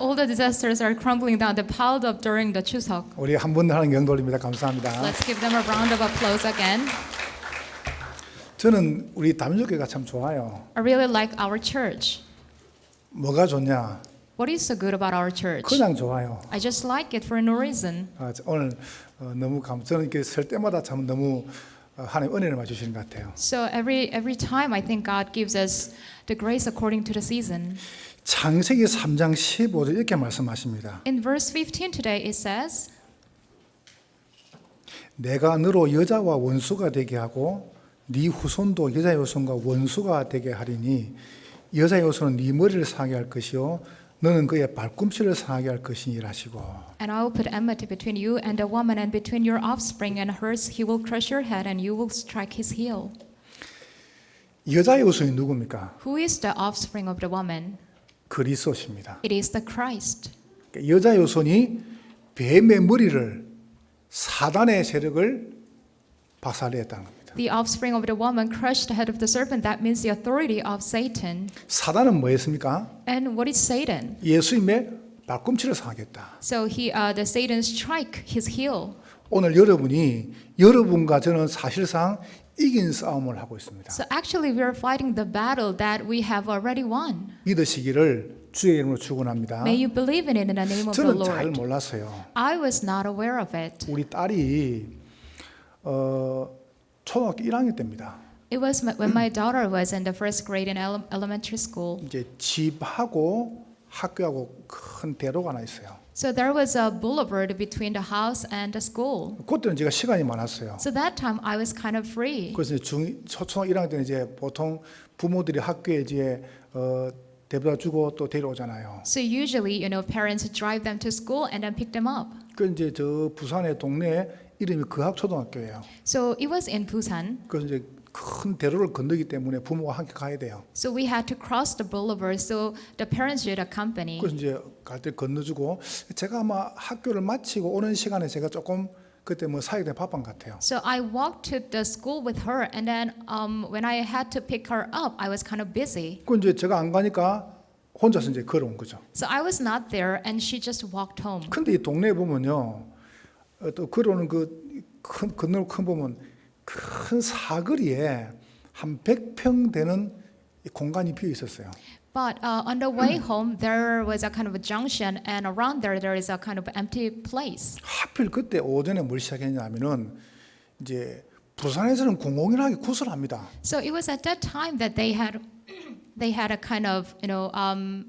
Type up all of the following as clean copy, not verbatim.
All the disasters are crumbling down. They piled up during the Chuseok. 우리 한 번 하는 영 돌립니다. 감사합니다. Let's give them a round of applause again. 저는 우리 다민족교회가 참 좋아요. I really like our church. 뭐가 좋냐? What is so good about our church? 그냥 좋아요. I just like it for no reason. 오늘 너무 저는 이렇게 설 때마다 참 너무 하나님 은혜를 맞으시는 것 같아요. So every time I think God gives us the grace according to the season. 창세기 3장 15절 이렇게 말씀하십니다. In verse 15 today it says, 내가 너로 여자와 원수가 되게 하고 네 후손도 여자의 후손과 원수가 되게 하리니 여자의 후손은 네 머리를 상하게 할 것이요 너는 그의 발꿈치를 상하게 할 것이니라 하시고. And I will put enmity between you and the woman and between your offspring and hers. He will crush your head and you will strike his heel. 여자의 후손이 누굽니까? Who is the offspring of the woman? 그리스도십니다. It is the Christ. 여자의 후손이 뱀의 머리를 사단의 세력을 박살냈다는 겁니다. The offspring of the woman crushed the head of the serpent. That means the authority of Satan. 사단은 뭐였습니까? And what is Satan? 예수님의 발꿈치를 상하겠다. So the Satan strike his heel. 오늘 여러분과 저는 사실상 이긴 싸움을 하고 있습니다. So actually we are fighting the battle that we have already won. 믿으시기를 주의 이름으로 축원합니다. May you believe in it in the name of the 저는 잘 Lord. 몰랐어요. I was not aware of it. 우리 딸이 초등학교 1학년 때입니다. It was when my daughter was in the first grade in elementary school. 이제 집하고 학교하고 큰 대로가 하나 있어요. So there was a boulevard between the house and the school. 그때는 제가 시간이 많았어요. So that time I was kind of free. 그래서 이제 초등학교 1학년 때는 이제 보통 부모들이 학교에 이제 데려다 주고 또 데려오잖아요. So usually, parents drive them to school and then pick them up. 그 이제 저 부산의 동네 이름이 거학초등학교예요. So it was in Busan. 그래서 이제 큰 대로를 건너기 때문에 부모가 함께 가야 돼요. So we had to cross the boulevard. So the parents should accompany. 그래서 이제 갈 때 건너주고 제가 아마 학교를 마치고 오는 시간에 제가 조금 그때 뭐 사역에 바쁜 것 같아요. So I walked to the school with her, and then when I had to pick her up, I was kind of busy. 그 이제 제가 안 가니까 혼자서 이제 걸어온 거죠. So I was not there, and she just walked home. 근데 이 동네에 보면요, 또 걸어오는 큰 건널 큰 보면 큰 사거리에 한 100평 되는 공간이 비어 있었어요. But on the way home, there was a kind of a junction, and around there is a kind of empty place. 하필 그때 오전에 뭘 시작했냐면은 이제 부산에서는 공공연하게 구슬합니다. So it was at that time that they had a kind of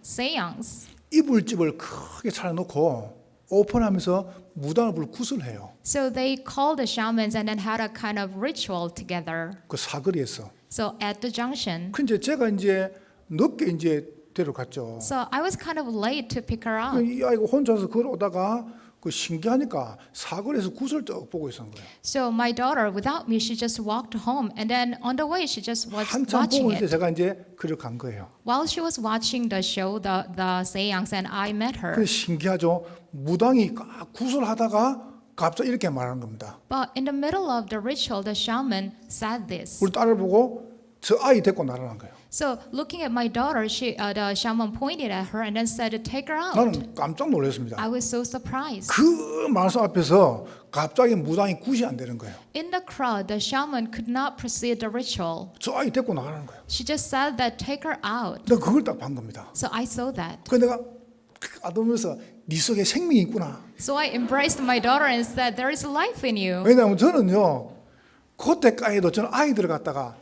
seance. 이불집을 크게 차려놓고 오픈하면서 무당을 불러 구슬해요. So they called the shamans and then had a kind of ritual together. 그 사거리에서. So at the junction. 근데 제가 이제 늦게 이제 데려갔죠. So I was kind of late to pick her up. 이 아이가 혼자서 걸어오다가 그 신기하니까 사거리에서 구슬 떡 보고 있었는 거예요. So my daughter, without me, she just walked home, and then on the way, she just was 한참 watching 보고 이제 it. 제가 이제 그를 간 거예요. While she was watching the show, the seance, and I met her. 그 신기하죠. 무당이 구슬하다가 갑자기 이렇게 말하는 겁니다. But in the middle of the ritual, the shaman said this. 우리 딸을 보고 저 아이 데리고 나가는 거예요. So looking at my daughter, the shaman pointed at her and then said, "Take her out." 나는 깜짝 놀랐습니다. I was so surprised. 그 말씀 앞에서 갑자기 무당이 굿이 안 되는 거예요. In the crowd, the shaman could not proceed the ritual. 저 아이 데리고 나가는 거예요. She just said that, "Take her out." 내가 그걸 딱 본 겁니다. So I saw that. 그래서 내가 아동면서 네 속에 생명이 있구나. So I embraced my daughter and said, "There is life in you." 왜냐하면 저는요 그때까지도 저는 아이들을 갖다가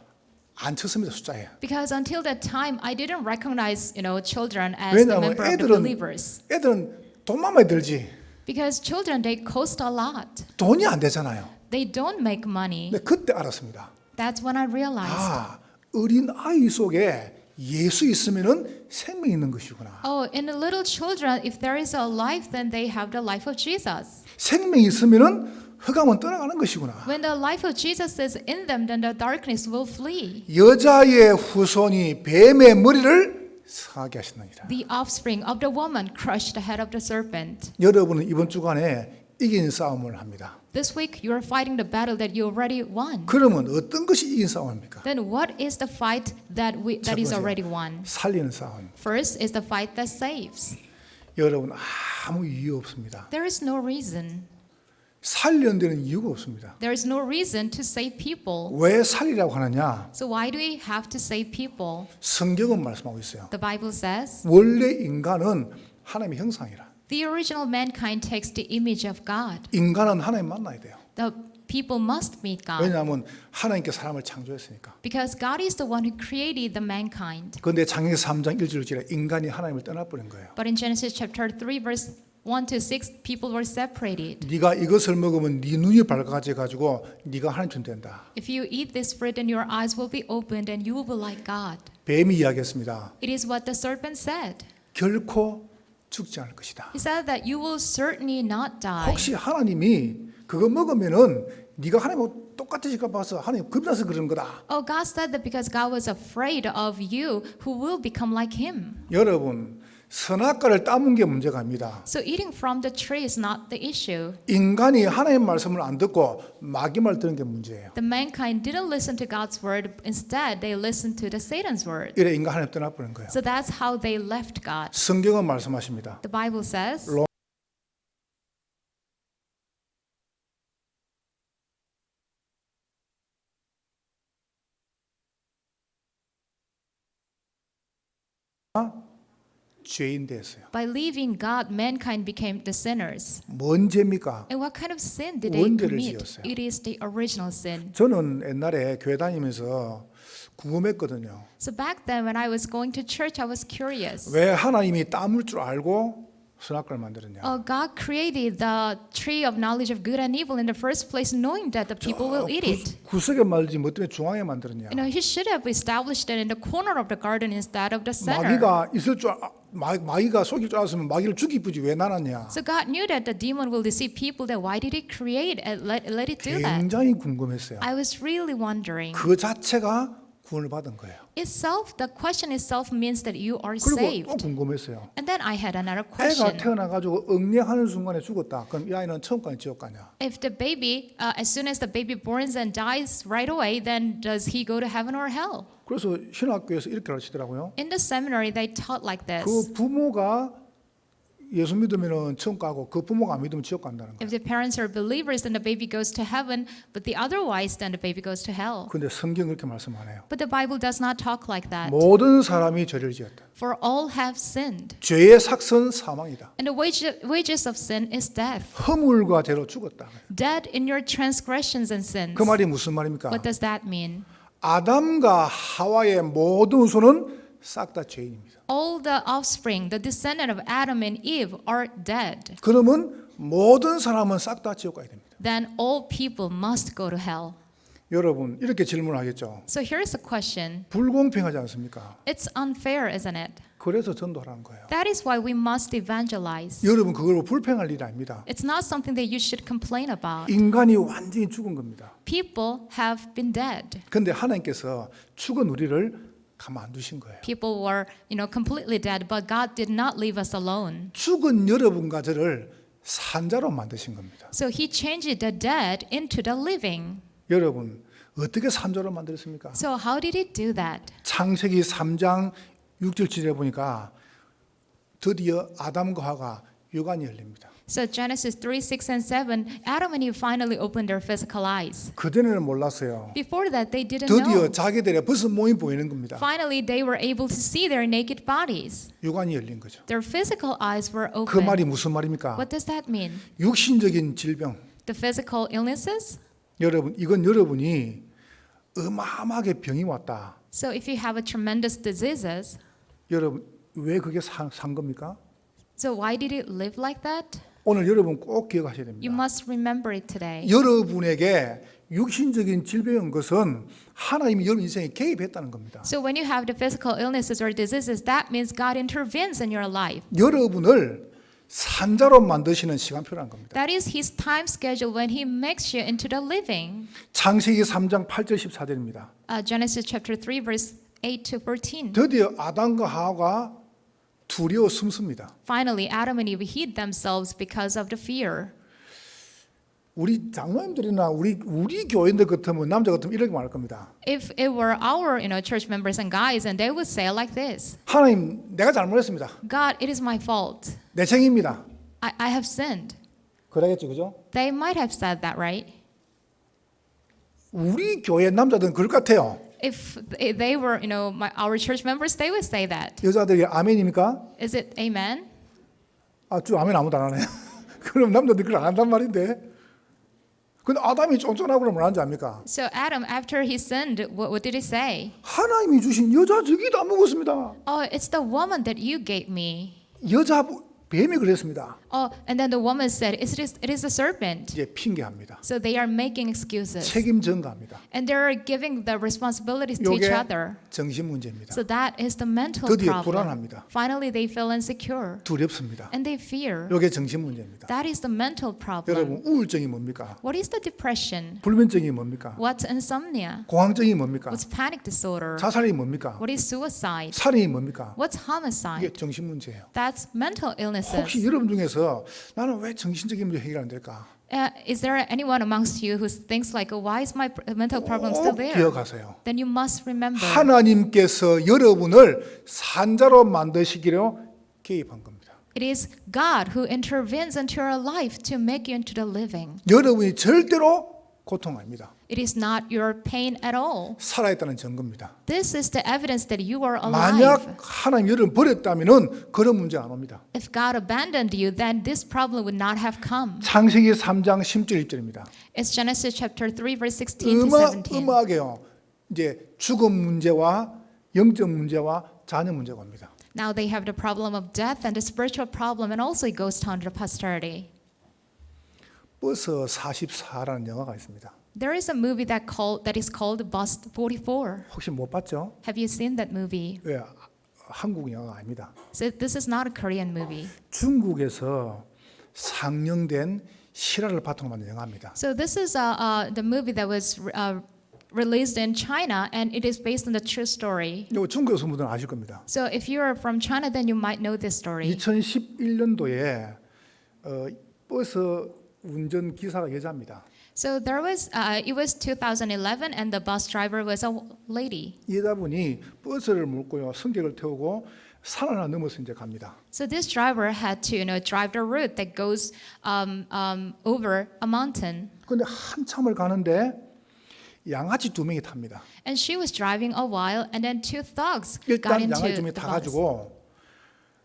안 쳤습니다 숫자에. Because until that time, I didn't recognize, children as the 왜냐하면 member of the believers. 애들은 돈만 많이 들지 Because children, they cost a lot. 돈이 안 되잖아요. They don't make money. 근데 그때 알았습니다. That's when I realized. 아 어린 아이 속에 예수 있으면은 생명이 있는 것이구나. Oh, in the little children, if there is a life, then they have the life of Jesus. 생명이 있으면은 흑암은 떠나가는 것이구나. When the life of Jesus is in them, then the darkness will flee. 여자의 후손이 뱀의 머리를 상하게 하시느니라. The offspring of the woman crushed the head of the serpent. 여러분은 이번 주간에 이긴 싸움을 합니다. This week, you are fighting the battle that you already won. 그러면 어떤 것이 이긴 싸움입니까? Then what is the fight that is already won? 살리는 싸움. First is the fight that saves. 여러분 아무 이유 없습니다. There is no reason. 살려야 되는 이유가 없습니다. There is no reason to save people. 왜 살리라고 하느냐? So why do we have to save people? 성경은 말씀하고 있어요. The Bible says 원래 인간은 하나님의 형상이라. the original mankind takes the image of God. 인간은 하나님 만나야 돼요. The people must meet God 왜냐하면 하나님께 사람을 창조했으니까. because God is the one who created the mankind. 그런데 창세기 3장 1절에 인간이 하나님을 떠나버린 거예요. But in Genesis chapter 3 verse 1 to 6 people were separated. 네가 이것을 먹으면 네 눈이 밝아져 가지고 네가 하나님처럼 된다. If you eat this fruit then your eyes will be opened and you will be like God. 뱀이 이야기했습니다. It is what the serpent said. 결코 죽지 않을 것이다. He said that you will certainly not die. 혹시 하나님이 그거 먹으면은 네가 하나님하고 똑같아질까 봐서 하나님 겁나서 그러는 거다. Oh, God said that because God was afraid of you who will become like him. 여러분 선악과를 따먹은 게 문제가 아닙니다. So eating from the tree is not the issue. 인간이 하나님 말씀을 안 듣고 마귀 말 듣는 게 문제예요. The mankind didn't listen to God's word. Instead, they listened to the Satan's word. 이래 인간 하나님 떠나버린 거예요. So that's how they left God. 성경은 말씀하십니다. The Bible says 죄인 됐어요. by leaving God, mankind became the sinners. 뭔 죄입니까? And what kind of sin did they 원죄를 commit? 지었어요. It is the original sin. 저는 옛날에 교회 다니면서 궁금했거든요. So back then when I was going to church, I was curious. 왜 하나님이 따물 줄 알고 선악과를 만들었냐? God created the tree of knowledge of good and evil in the first place, knowing that the people will eat it. 구석에 말지 뭐 때문에 중앙에 만들었냐? He should have established it in the corner of the garden instead of the center. 마귀가 있을 줄 마귀가 속일 줄 알았으면 마귀를 죽이지 왜 나눴냐? So God knew that the demon will deceive people. Then why did He create and let it do that? 굉장히 궁금했어요. I was really wondering. 그 자체가 구원을 받은 거예요. Itself, the question itself means that you are 그리고 또 saved. 궁금했어요. And then I had another 애가 question. 태어나가지고 응례하는 순간에 죽었다. 그럼 이 아이는 천국 가냐 지옥 가냐? If the baby, as soon as the baby borns and dies right away, then does he go to heaven or hell? 그래서 신학교에서 이렇게 가르치더라고요. In the seminary, they taught like this. 그 부모가 예수 믿으면은 천국 가고 그 부모가 안 믿으면 지옥 간다는 거예요. If the parents are believers, then the baby goes to heaven. But the otherwise, then the baby goes to hell. 근데 성경 그렇게 말씀 안 해요. But the Bible does not talk like that. 모든 사람이 죄를 지었다. For all have sinned. 죄의 삭선 사망이다. And the wages of sin is death. 허물과 죄로 죽었다. Dead in your transgressions and sins. 그 말이 무슨 말입니까? What does that mean? 아담과 하와의 모든 후손은 싹 다 죄인입니다. All the offspring, the descendant of Adam and Eve are dead. 그러면 모든 사람은 싹 다 지옥 가야 됩니다. Then all people must go to hell. 여러분 이렇게 질문하겠죠. So here's a question. 불공평하지 않습니까? It's unfair, isn't it? 그래서 전도하라는 거예요. That is why we must evangelize. 여러분 그걸 불평할 일이 아닙니다. It's not something that you should complain about. 인간이 완전히 죽은 겁니다. People have been dead. 그런데 하나님께서 죽은 우리를 가만 안 두신 거예요. People were, completely dead, but God did not leave us alone. 죽은 여러분과 저를 산자로 만드신 겁니다. So He changed the dead into the living. 여러분 어떻게 산자로 만들었습니까? So how did He do that? 창세기 3장 6절 7절에 보니까 드디어 아담과 하와가 육안이 열립니다. So Genesis 3, 6, and 7, Adam and Eve finally opened their physical eyes. 그전에는 몰랐어요. Before that, they didn't 드디어 know. 자기들의 벗은 몸이 보이는 겁니다. Finally, they were able to see their naked bodies. 육안이 열린 거죠. Their physical eyes were 그 말이 open. 무슨 말입니까? What does that mean? 육신적인 질병. The physical illnesses? 여러분 이건 여러분이 어마어마하게 병이 왔다. So if you have a tremendous diseases, 여러분 왜 그게 산 겁니까? so why did it live like that? 오늘 여러분 꼭 기억하셔야 You 됩니다. must remember it today. 여러분에게 육신적인 질병인 것은 하나님이 여러분 인생에 개입했다는 겁니다. So when you have the physical illnesses or diseases, that means God intervenes in your life. 여러분을 산자로 만드시는 시간표라는 겁니다. That is His time schedule when He makes you into the living. 창세기 3장 8절 14절입니다. Genesis chapter 3, verse 8 to 14. 드디어 아담과 하와가 두려워 숨습니다. Finally, Adam and Eve hid themselves because of the fear. 우리 장로님들이나 우리 교인들 같으면 남자 같으면 이렇게 말할 겁니다. If it were our, church members and guys, and they would say like this: 하나님, 내가 잘못했습니다. God, it is my fault. 내 책임입니다. I have sinned. 그러겠죠, 그죠? They might have said that, right? 우리 교회 남자들은 그럴 것 같아요. If they were, our church members, they would say that. 여자들이 아멘입니까? Is it amen? 주 아멘 아무도 안 하네. 그럼 남자들이 그걸 안 한단 말인데. 근데 아담이 쫀쫀하고 그러면 뭐라는지 압니까? So Adam, after he sinned, what did he say? 하나님이 주신 여자 저기도 안 먹었습니다. Oh, it's the woman that you gave me. 여자 뱀이 그랬습니다. Oh, and then the woman said, it is the serpent. 이제 핑계합니다. So they are making excuses. 책임 전가합니다. And they're giving the responsibilities to each 이게 other. 정신 문제입니다. So that is the mental 드디어 problem. 불안합니다. Finally, they feel insecure. 두렵습니다. And they fear. 이게 정신 문제입니다. That is the mental problem. 여러분 우울증이 뭡니까? What is the depression? 불면증이 뭡니까? What's insomnia? 공황증이 뭡니까? What's panic disorder? 자살이 뭡니까? What is suicide? 살인이 뭡니까? What's 이게 homicide? 정신 문제예요. That's mental illnesses. 혹시 여러분 중에서 나는 왜 정신적인 문제 해결 안 될까? Is there anyone amongst you who thinks like, why is my mental problem still 꼭 there? 기억하세요. Then you must remember. 하나님께서 여러분을 산자로 만드시기로 개입한 겁니다. It is God who intervenes into your life to make you into the living. 여러분이 절대로 고통 아닙니다. It is not your pain at all. 살아있다는 증거입니다. This is the evidence that you are 만약 alive. 하나님 여러분 버렸다면은 그런 문제 안 옵니다. If God abandoned you, then this problem would not have come. 창세기 3장 10절 1절입니다. It's Genesis chapter 3 verse 16 to 17. 음악에요. 이제 죽음 문제와 영적 문제와 자녀 문제가 옵니다. Now they have the problem of death and the spiritual problem, and also it goes down to posterity. 버스 44라는 영화가 있습니다. There is a movie that is called Bus 44. 혹시 못 봤죠? Have you seen that movie? 왜? 한국 영화가 아닙니다. So this is not a Korean movie. 중국에서 상영된 실화를 바탕으로 만든 영화입니다. So this is the movie that was released in China, and it is based on the true story. 이거 중국 여성분들은 아실 겁니다. So if you are from China, then you might know this story. 2011년도에 버스 운전 기사가 여자입니다. So there was it was 2011, and the bus driver was a lady. 여자분이 버스를 몰고요 승객을 태우고 산 하나 넘어서 이제 갑니다. So this driver had to drive the route that goes over a mountain. 그런데 한참을 가는데 양아치 두 명이 탑니다. And she was driving a while, and then two thugs got 일단 into 양아치 두 the 명이 bus. 타가지고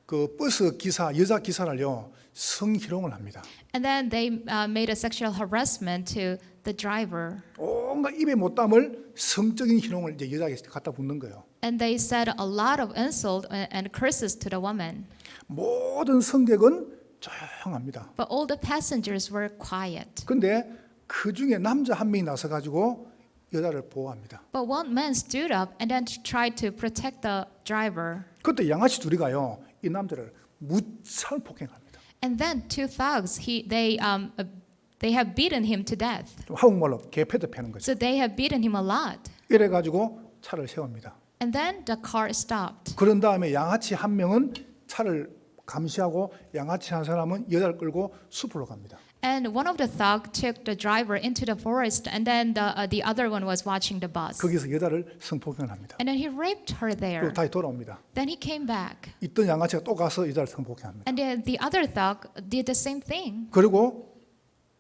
그 버스 기사 여자 기사를요 성희롱을 합니다. And then they made a sexual harassment to the driver. 온갖 입에 못 담을 성적인 희롱을 이제 여자에게 갖다 붙는 거예요. And they said a lot of insult and curses to the woman. 모든 승객은 조용합니다. But all the passengers were quiet. 근데 그 중에 남자 한 명이 나서 가지고 여자를 보호합니다. But one man stood up and then tried to protect the driver. 그때 양아치 둘이 가요. 이 남자를 무차를 폭행합니다. And then two thugs, they have beaten him to death. 한국말로 개패도 패는 거죠. So they have beaten him a lot. 이래 가지고 차를 세웁니다. And then the car stopped. 그런 다음에 양아치 한 명은 차를 감시하고 양아치 한 사람은 여자를 끌고 숲으로 갑니다. And one of the thugs took the driver into the forest, and then the other one was watching the bus. 거기서 여자를 성폭행을 합니다. And then he raped her there. 그리고 다시 돌아옵니다. Then he came back. 있던 양아치가 또 가서 여자를 성폭행합니다. And then the other thug did the same thing. 그리고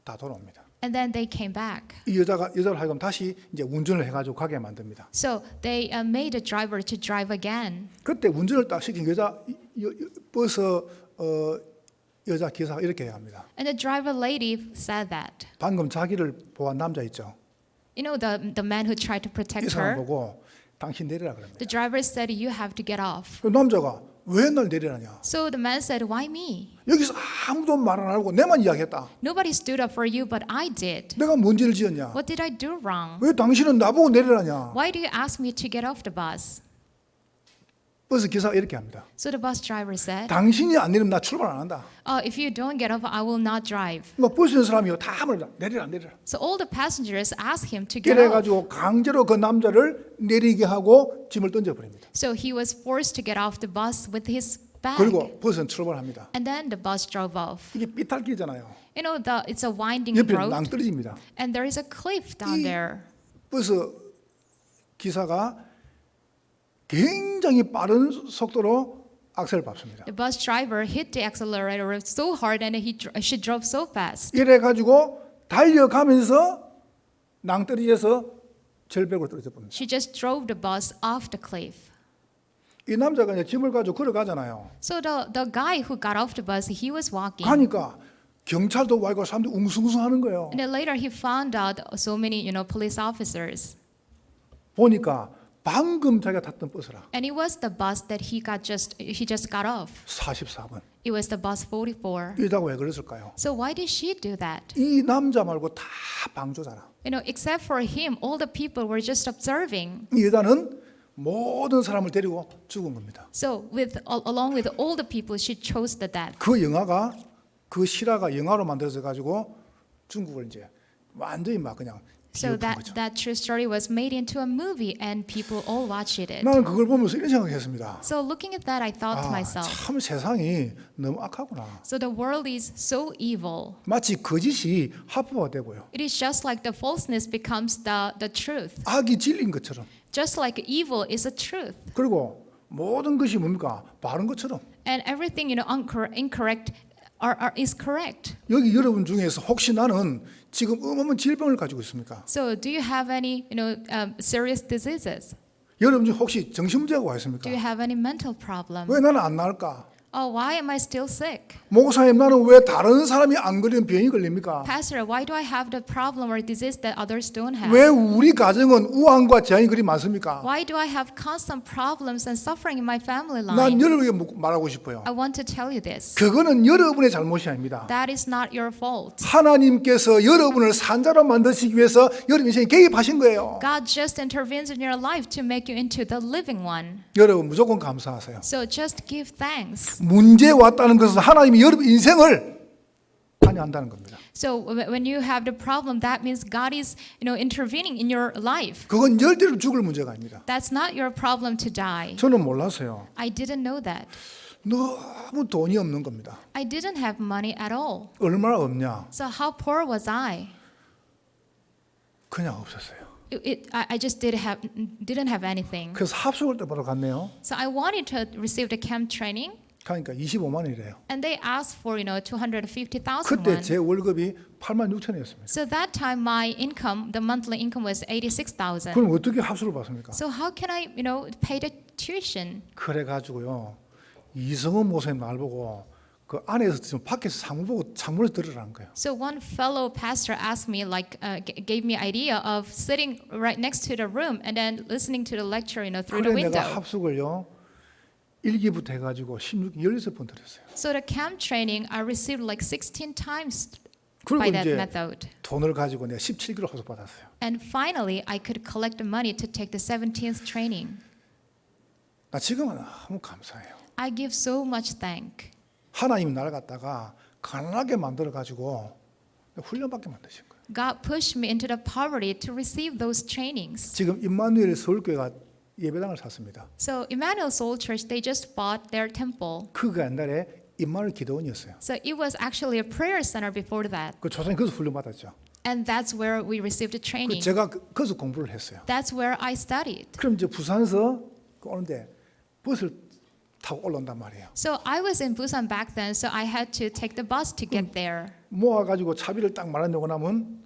다 돌아옵니다. And then they came back. 이 여자를 하여금 다시 이제 운전을 해가지고 가게 만듭니다. So they made the driver to drive again. 그때 운전을 딱 시킨 버스 여자 기사가 이렇게 합니다. And the driver lady said that. 방금 자기를 보호한 남자 있죠. You know the man who tried to 이 protect 사람 her? 보고 당신 내리라 그럽니다. The driver said, you have to get off. 그 남자가 왜 날 내리라냐? So the man said, why me? 여기서 아무도 말 안 하고 내만 이야기했다. Nobody stood up for you, but I did. 내가 뭔 죄를 지었냐? What did I do wrong? 왜 당신은 나보고 내리라냐? Why do you ask me to get off the bus? 버스 기사가 이렇게 합니다. So the bus driver said, 당신이 안 내리면 나 출발 안 한다. if you don't get off, I will not drive. 뭐 버스 있는 사람이요 다 말다 내리라. So all the passengers asked him to get off. 그래가지고 강제로 그 남자를 내리게 하고 짐을 던져버립니다. So he was forced to get off the bus with his back. 그리고 버스는 출발합니다. And then the bus drove off. 이게 삐탈길이잖아요. You know, it's a winding 옆에 road, 낭떠러집니다. and there is a cliff down 이- there. 버스 기사가 굉장히 빠른 속도로 악셀을 밟습니다. The bus driver hit the accelerator so hard, and she drove so fast. 이래 가지고 달려가면서 낭떠러지에서 절벽으로 떨어져 봅니다. She just drove the bus off the cliff. 이 남자가 이제 짐을 가지고 걸어가잖아요. So the guy who got off the bus, he was walking. 가니까 경찰도 와 있고 사람들이 웅성웅성하는 거예요. And then later he found out so many, police officers. 보니까 방금 자기가 탔던 버스라. And it was the bus that he just got off. 44번. It was the bus 44. 이러다가 왜 그랬을까요? So why did she do that? 이 남자 말고 다 방조자라. Except for him, all the people were just observing. 이 여자는 모든 사람을 데리고 죽은 겁니다. So along with all the people, she chose the death. 그 영화가 그 실화가 영화로 만들어져 가지고 중국을 이제 완전히 막 그냥 So 비웃은 거죠. that true story was made into a movie, and people all watched it. 나는 그걸 보면서 이런 생각했습니다. So looking at that, I thought to myself, 참 세상이 너무 악하구나. so the world is so evil. 마치 거짓이 합법화 되고요. It is just like the falseness becomes the truth. 악이 진리인 것처럼. Just like evil is a truth. 그리고 모든 것이 뭡니까? 바른 것처럼. And everything, incorrect is correct. 여기 여러분 중에서 혹시 나는 지금 어마어마한 질병을 가지고 있습니까? So do you have any, serious diseases? 여러분 중 혹시 정신문제가 와 있습니까? Do you have any mental problem? 왜 나는 안 나을까? Oh, why am I still sick? 목사님 나는 왜 다른 사람이 안 걸리는 병이 걸립니까? Pastor, why do I have the problem or disease that others don't have? 왜 우리 가정은 우환과 재앙이 그리 많습니까? Why do I have constant problems and suffering in my family 난 line? 여러분에게 말하고 싶어요. I want to tell you this. 그거는 여러분의 잘못이 아닙니다. That is not your fault. 하나님께서 여러분을 산자로 만드시기 위해서 여러분 인생에 개입하신 거예요. God just intervenes in your life to make you into the living one. 여러분 무조건 감사하세요. So just give thanks. 문제 왔다는 것은 하나님이 여러분 인생을 관여한다는 겁니다. So when you have the problem, that means God is, intervening in your life. 그건 열대로 죽을 문제가 아닙니다. That's not your problem to die. 저는 몰랐어요. I didn't know that. 너무 돈이 없는 겁니다. I didn't have money at all. 얼마나 없냐? So how poor was I? 그냥 없었어요. I just didn't have anything. 그래서 합숙을 때보러 갔네요. So I wanted to receive the camp training, 가니까 25만 원이래요. and they asked for 250,000 그때 won. 제 월급이 8만 6천이었습니다. So that time my income, the monthly income was 86,000. 그럼 어떻게 합숙을 받습니까? So how can I, pay the tuition? 그래 가지고요. 이성훈 목사님 날 보고 그 안에서 지금 밖에서 창문 보고 창문을 들으라는 거예요. So one fellow pastor asked me, gave me idea of sitting right next to the room and then listening to the lecture, through the 그래 내가 window. 합숙을요. 1기부터 해가지고 16번 들었어요. So the camp training, I received like 16 times 그리고 by that 이제 method. 돈을 가지고 내가 17기로 합숙 받았어요. And finally, I could collect the money to take the 17th training. 나 지금은 너무 감사해요. I give so much thank. 하나님이 나를 갖다가 가난하게 만들어 가지고 훈련받게 만드신 거예요. God pushed me into the poverty to receive those trainings. 지금 임마누엘 서울교회가 예배당을 샀습니다. So Emmanuel Soul Church, they just bought their temple. 그가 옛날에 임마누엘 기도원이었어요. So it was actually a prayer center before that. 그 조상이 거기서 훈련받았죠. And that's where we received the 그 training. 제가 거기서 공부를 했어요. That's where I studied. 그럼 이제 부산에서 오는데 버스를 타고 올라온단 말이에요. So I was in Busan back then, so I had to take the bus to get there. 모아가지고 차비를 딱 마련하고 나면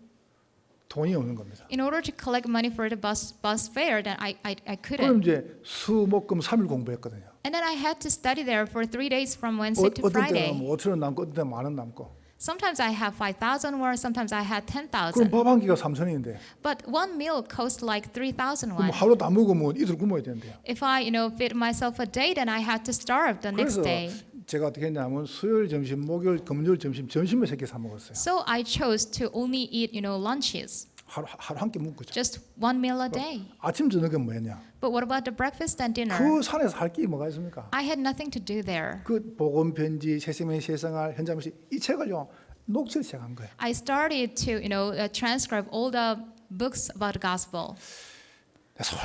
돈이 없는 겁니다. In order to collect money for the bus fare, then I 그럼 couldn't. 이제 수목금 3일 공부했거든요. And then I had to study there for 3 days from Wednesday to 어떤 때는 Friday. 5천 원 남고 어떤 때는 만 원 남고. Sometimes I have 5,000 won, sometimes I had 그럼 10,000. 밥 한 끼가 3천원인데 But one meal cost like 3,000 그럼 won. 하루 다 먹으면 이틀 굶어야 되는데요. If I, feed myself a day, then I had to starve the next 그래서 day. 제가 어떻게 했냐면 수요일 점심, 목요일, 금요일 점심, 점심에 3개 사 먹었어요. So I chose to only eat, lunches, 하루 한 끼 먹고. just one meal a day. 아침 저녁에 뭐 했냐? But what about the breakfast and dinner? 그 산에서 할 게 뭐가 있습니까? I had nothing to do there. 그 복음 편지, 세상의 세상할 현장시 이 책을요 녹취를 시작한 거예요. I started to, transcribe all the books about the gospel.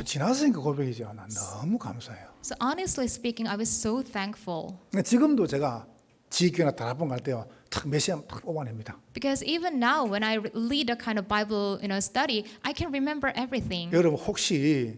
지나서니까 고백이죠. 난 너무 감사해요. So honestly speaking, I was so thankful. 지금도 제가 지교나 다락방 갈 때요, 탁 메시아 탁 뽑아냅니다. Because even now, when I lead a kind of Bible, study, I can remember everything. 여러분 혹시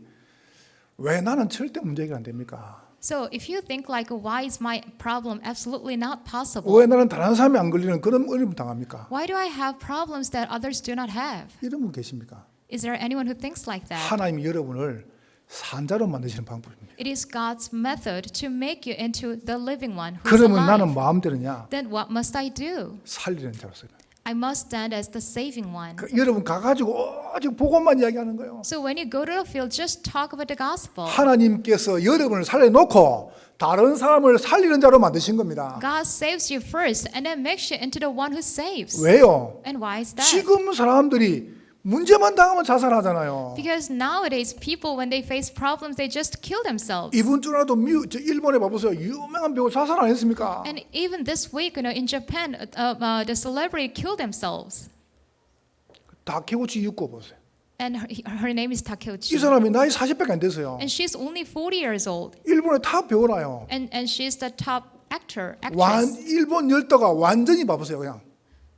왜 나는 절대 문제 해결 안 됩니까? So if you think like, why is my problem absolutely not possible? 왜 나는 다른 사람이 안 걸리는 그런 어려움 당합니까? Why do I have problems that others do not have? 이런 분 계십니까? Is there anyone who thinks like that? 하나님이 여러분을 산자로 만드시는 방법입니다. It is God's method to make you into the living one who's 그러면 나는 alive. 마음대로냐? Then what must I do? 살리는 자로서. I must stand as the saving one. 여러분 가가지고 오직 복음만 이야기하는 거예요. So when you go to the field, just talk about the gospel. 하나님께서 여러분을 살려놓고 다른 사람을 살리는 자로 만드신 겁니다. God saves you first and then makes you into the one who saves. 왜요? And why is that? 지금 사람들이 문제만 당하면 자살하잖아요. Because nowadays people, when they face problems, they just kill themselves. 이번 주라도 일본에 봐보세요. 유명한 배우 자살 안 했습니까? And even this week, in Japan, the celebrity killed themselves. 다케우치 유코 보세요. And her name is 이 Takeuchi. 사람이 나이 40밖에 안 됐어요. And she's only 40 years old. 일본의 탑 배우라요. And she's the top actress. 일본 열도가 완전히 봐보세요. 그냥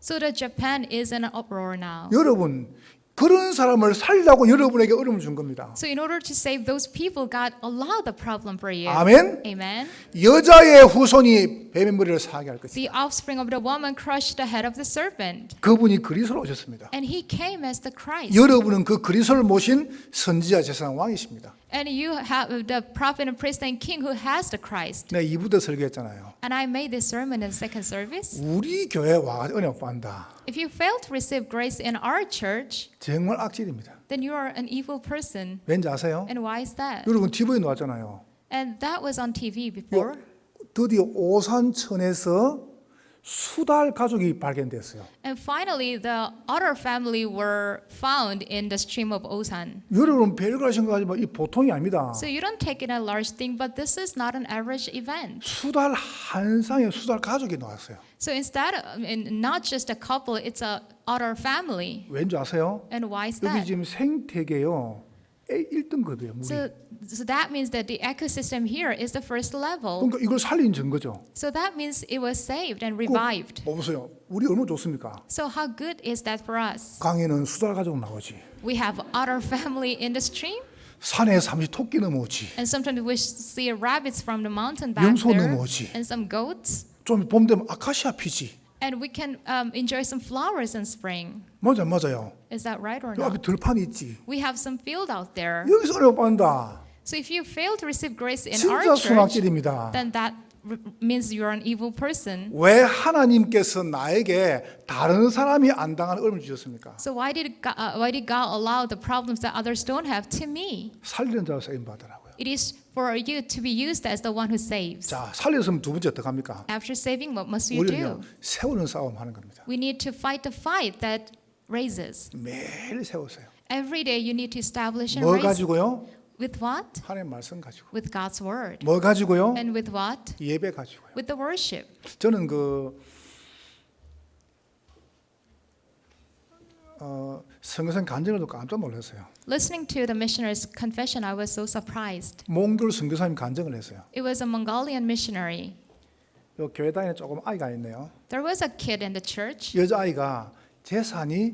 So the Japan is in an uproar now. 여러분 그런 사람을 살리라고 여러분에게 어려움을 준 겁니다. So in order to save those people, God allowed the problem for you. 아멘. Amen. 여자의 후손이 뱀의 머리를 사게 할 것이다. The offspring of the woman crushed the head of the serpent. 그분이 그리스도로 오셨습니다. And he came as the Christ. 여러분은 그 그리스도를 모신 선지자 제사장 왕이십니다. And you have the prophet and priest and king who has the Christ. 내가 2부 때 설교했잖아요. And I made this sermon in the second service. 우리 교회 와 은혜 못 받는다. If you fail to receive grace in our church, 정말 악질입니다. then you are an evil person. 왠지 아세요? And why is that? 여러분 TV에 나왔잖아요. And that was on TV before. 드디어 오산천에서 수달 가족이 발견됐어요. And finally, the otter family were found in the stream of Osan. 여러분 별걸 생각하지만 이 보통이 아닙니다. So you don't take it a large thing, but this is not an average event. 수달 한 쌍의 수달 가족이 나왔어요. So instead, not just a couple, it's a otter family. 왠지 아세요? And why is 여기 that? 지금 생태계요 1등급이에요. 물이. So that means that the ecosystem here is the first level. 그러니까 이걸 살린 증거죠. So that means it was saved and revived. 보세요. 우리 얼마나 좋습니까? So how good is that for us? 강에는 수달 가족 나오지. We have otter family in the stream. 산에 삼시 토끼 넘어오지. And sometimes we see rabbits from the mountain back 염소 there. 넘어오지. And some goats. 좀 봄 되면 아카시아 피지. And we can enjoy some flowers in spring. 맞아요. Is that right or 요 앞에 not? 들판이 있지. We have some field out there. 여기서 은혜 못 받는다. So if you fail to receive grace in 진짜 our church, 순학질입니다. then that means you're an evil person. 왜 하나님께서 나에게 다른 사람이 안 당하는 어려움을 주셨습니까? So why did God allow the problems that others don't have to me? 살리는 자로 쓰임 받으라고요. It is for you to be used as the one who saves. 자, 살렸으면 두 번째 어떻게 합니까? After saving, what must we 우리는요, do? 세우는 싸움 하는 겁니다. We need to fight the fight that raises. 매일 세우세요. Every day you need to establish and 뭐 raise. 가지고요? With what? 하나님 말씀 가지고. With God's word. 뭐 가지고요? And with what? 예배 가지고요. With the worship. 저는 선교사님 간증을 듣고 깜짝 놀랐어요. Listening to the missionary's confession, I was so surprised. 몽골 선교사님 간증을 했어요. It was a Mongolian missionary. 요 교회 다니는 조금 아이가 있네요. There was a kid in the church. 여자 아이가 재산이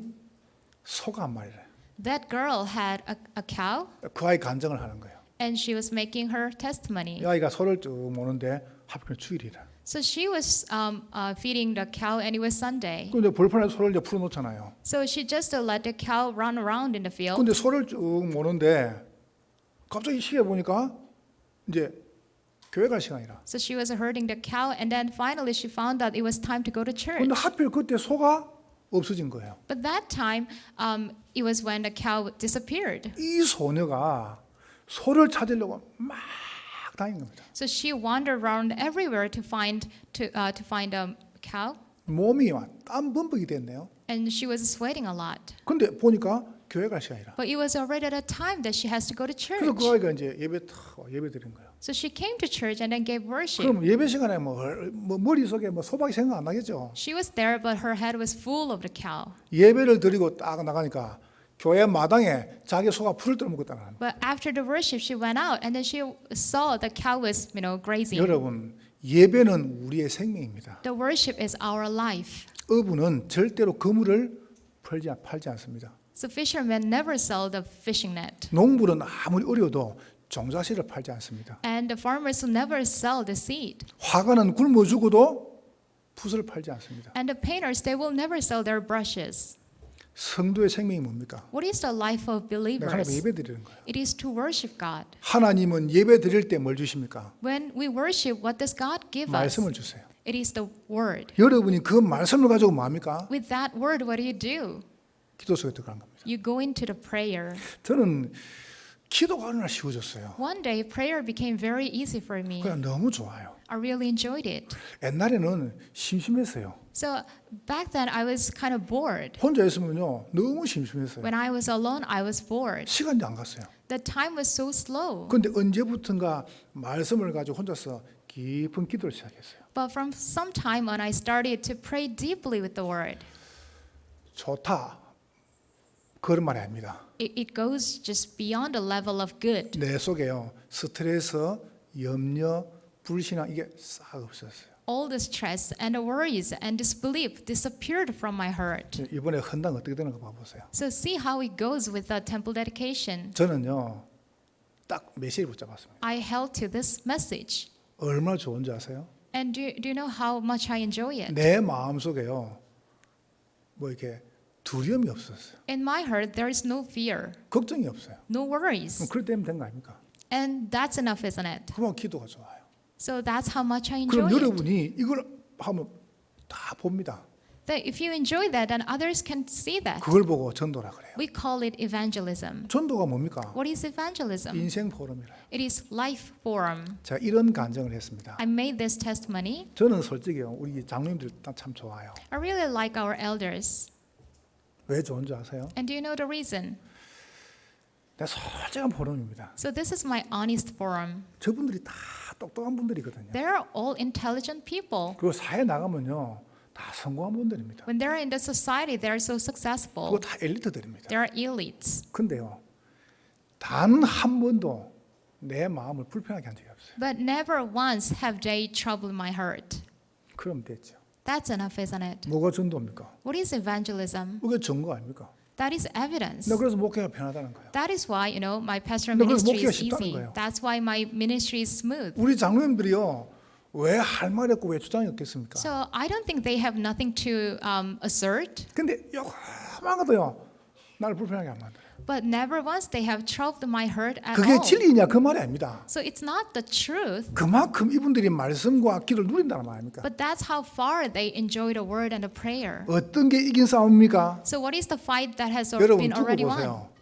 소가 한 마리래. That girl had a cow, 그 아이 간증을 하는 거예요. and she was making her testimony. 이 아이가 소를 쭉 모는데 하필 주일이라. So she was feeding the cow, and it was Sunday. 근데 벌판에 소를 이제 풀어놓잖아요. So she just let the cow run around in the field. 근데 소를 쭉 모는데 갑자기 시계 보니까 이제 교회 갈 시간이라. So she was herding the cow, and then finally she found out it was time to go to church. 근데 하필 그때 소가 없어진 거예요. But that time, it was when the cow disappeared. 이 소녀가 소를 찾으려고 막 다닌 겁니다. So she wandered around everywhere to find a cow, 몸이 막 땀 범벅이 됐네요. and she was sweating a lot. 근데 보니까 교회 갈 시간이라. But it was already at a time that she has to go to 그래서 church. 그 아이가 이제 예배 드린 거예요. So she came to church and then gave worship. 그럼 예배 시간에 뭐 머릿속에 뭐 소박이 생각 안 나겠죠. She was there, but her head was full of the cow. 예배를 드리고 딱 나가니까 교회 마당에 자기 소가 풀을 떨어먹었다는 거예요. But after the worship, she went out and then she saw the cow was, grazing. 여러분, 예배는 우리의 생명입니다. The worship is our life. 어부는 절대로 그물을 팔지 않습니다. So fishermen never sell the fishing net. 농부는 아무리 어려워도 종자씨를 팔지 않습니다. And the farmers will never sell the seed. 화가는 굶어 죽어도 붓을 팔지 않습니다. And the painters, they will never sell their brushes. 성도의 생명이 뭡니까? What is the life of 내가 하나님 believers? 예배 드리는 거예요. It is to worship God. 하나님은 예배 드릴 때 뭘 주십니까? When we worship, what does God give us? 말씀을 주세요. It is the word. 여러분이 그 말씀을 가지고 뭐합니까? With that word, what do? 기도 속에 들어간 겁니다. You go into the prayer. 저는 기도가 어느 날 쉬워졌어요. One day, prayer became very easy for me. 그냥 너무 좋아요. I really enjoyed it. 옛날에는 심심했어요. So back then, I was kind of bored. 혼자 있으면요 너무 심심했어요. When I was alone, I was bored. 시간이 안 갔어요. The time was so slow. 그런데 언제부턴가 말씀을 가지고 혼자서 깊은 기도를 시작했어요. But from some time on, I started to pray deeply with the word. 좋다. 그런 말이 아닙니다. It goes just beyond the level of good. 내 속에요 스트레스, 염려, 불신앙 이게 싹 없었어요. All the stress and the worries and disbelief disappeared from my heart. 이번에 헌당 어떻게 되는가 봐보세요. So see how it goes with the temple dedication. 저는요 딱 메시지를 붙잡았습니다. I held to this message. 얼마나 좋은지 아세요? And do you know how much I enjoy it? 내 마음 속에요 뭐 이렇게 두려움이 없었어요. In my heart, there is no fear, 걱정이 없어요. no worries. 그럼 그럴 때면 된 거 아닙니까? And that's enough, isn't it? 그러면 기도가 좋아요. So that's how much I enjoy 그럼 it. 여러분이 이걸 하면 다 봅니다. That if you enjoy that, then others can see that. 그걸 보고 전도라 그래요. We call it evangelism. 전도가 뭡니까? What is evangelism? 인생 포럼이라. It is life forum. 제가 이런 간증을 했습니다. I made this testimony. 저는 솔직히요 우리 장로님들 참 좋아요. I really like our elders. 왜 좋은지 아세요? And do you know the reason? 내가 솔직한 포럼입니다. So this is my honest forum. 저분들이 다 똑똑한 분들이거든요. They're all intelligent people. 그리고 사회 나가면요 다 성공한 분들입니다. When they're in the society, they're so 그거 successful. 다 엘리트들입니다. They're elites. 근데요 단 한 번도 내 마음을 불편하게 한 적이 없어요. But never once have they troubled my heart. 그럼 됐죠. That's enough, isn't it? 뭐가 전도입니까? What is evangelism? 이게 증거 아닙니까? That is evidence. 나 그래서 목회가 편하다는 거예요. That is why, my pastoral 근데 그래서 ministry 목회가 is 쉽다는 easy. 거예요. That's why my ministry is smooth. 우리 장로님들이요 왜 할 말이 없고 왜 주장이 없겠습니까? So I don't think they have nothing to assert, 근데 요만한 것도요 나를 불편하게 안 만들어요. but never once they have troubled my heart at 그게 all. 진리냐 그 말이 아닙니다. So it's not the truth, 그만큼 이분들이 말씀과 기도를 누린다는 말 아닙니까? but that's how far they enjoy the word and the prayer. 어떤 게 이긴 싸움입니까? So what is the fight that has 여러분 been 두고 already won? 보세요.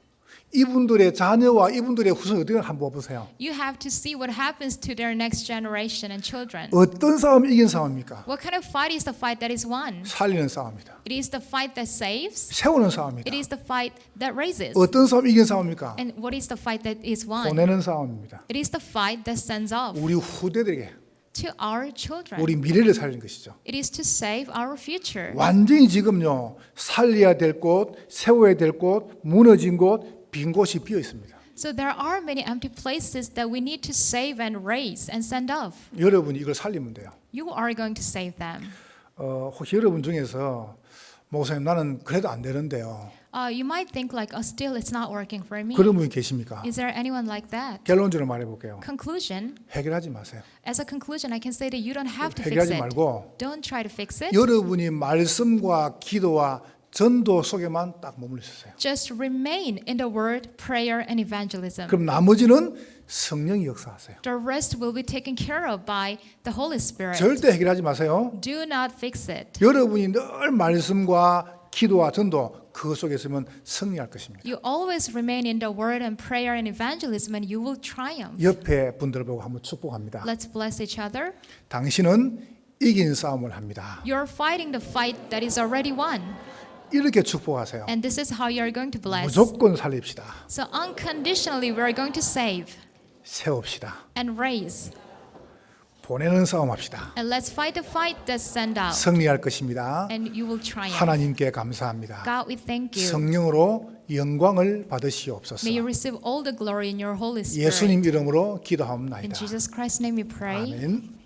이분들의 자녀와 이분들의 후손이 어떻게 한번 보세요. You have to see what happens to their next generation and children. 어떤 싸움이 이긴 싸움입니까? What kind of fight is the fight that is won? 살리는 싸움이다. It is the fight that saves. 세우는 싸움이다. It is the fight that raises. 어떤 싸움이 이긴 싸움입니까? And what is the fight that is won? 보내는 싸움입니다. It is the fight that sends off 우리 후대들에게 to our children. 우리 미래를 살리는 것이죠. It is to save our future. 완전히 지금요 살려야 될 곳, 세워야 될 곳, 무너진 곳, 빈 곳이 비어 있습니다. So there are many empty places that we need to save and raise and send off. 여러분이 이걸 살리면 돼요. You are going to save them. 혹시 여러분 중에서 목사님 나는 그래도 안 되는데요. You might think like, still it's not working for me. 그런 분이 계십니까? Is there anyone like that? 결론적으로 말해볼게요. Conclusion. 해결하지 마세요. As a conclusion, I can say that you don't have to fix 해결하지 it. 말고 Don't try to fix it. 여러분이 말씀과 기도와 전도 속에만 딱 머물러 있으세요. Just remain in the word, prayer, and evangelism. 그럼 나머지는 성령이 역사하세요. The rest will be taken care of by the Holy Spirit. 절대 해결하지 마세요. Do not fix it. 여러분이 늘 말씀과 기도와 전도 그 속에 있으면 승리할 것입니다. You always remain in the word and prayer and evangelism and you will triumph. 옆에 분들을 보고 한번 축복합니다. Let's bless each other. 당신은 이긴 싸움을 합니다. You're fighting the fight that is already won. 이렇게 축복하세요. And this is how you're going to bless. 무조건 살립시다. So unconditionally we are going to save 세웁시다. and raise. 보내는 싸움합시다. And let's fight the fight that send out. 승리할 것입니다. And you will triumph. 하나님께 감사합니다. God, we thank you. 성령으로 영광을 받으시옵소서. May you receive all the glory in your Holy Spirit. 예수님 이름으로 In 기도하옵나이다. Jesus Christ's name we pray. 아멘.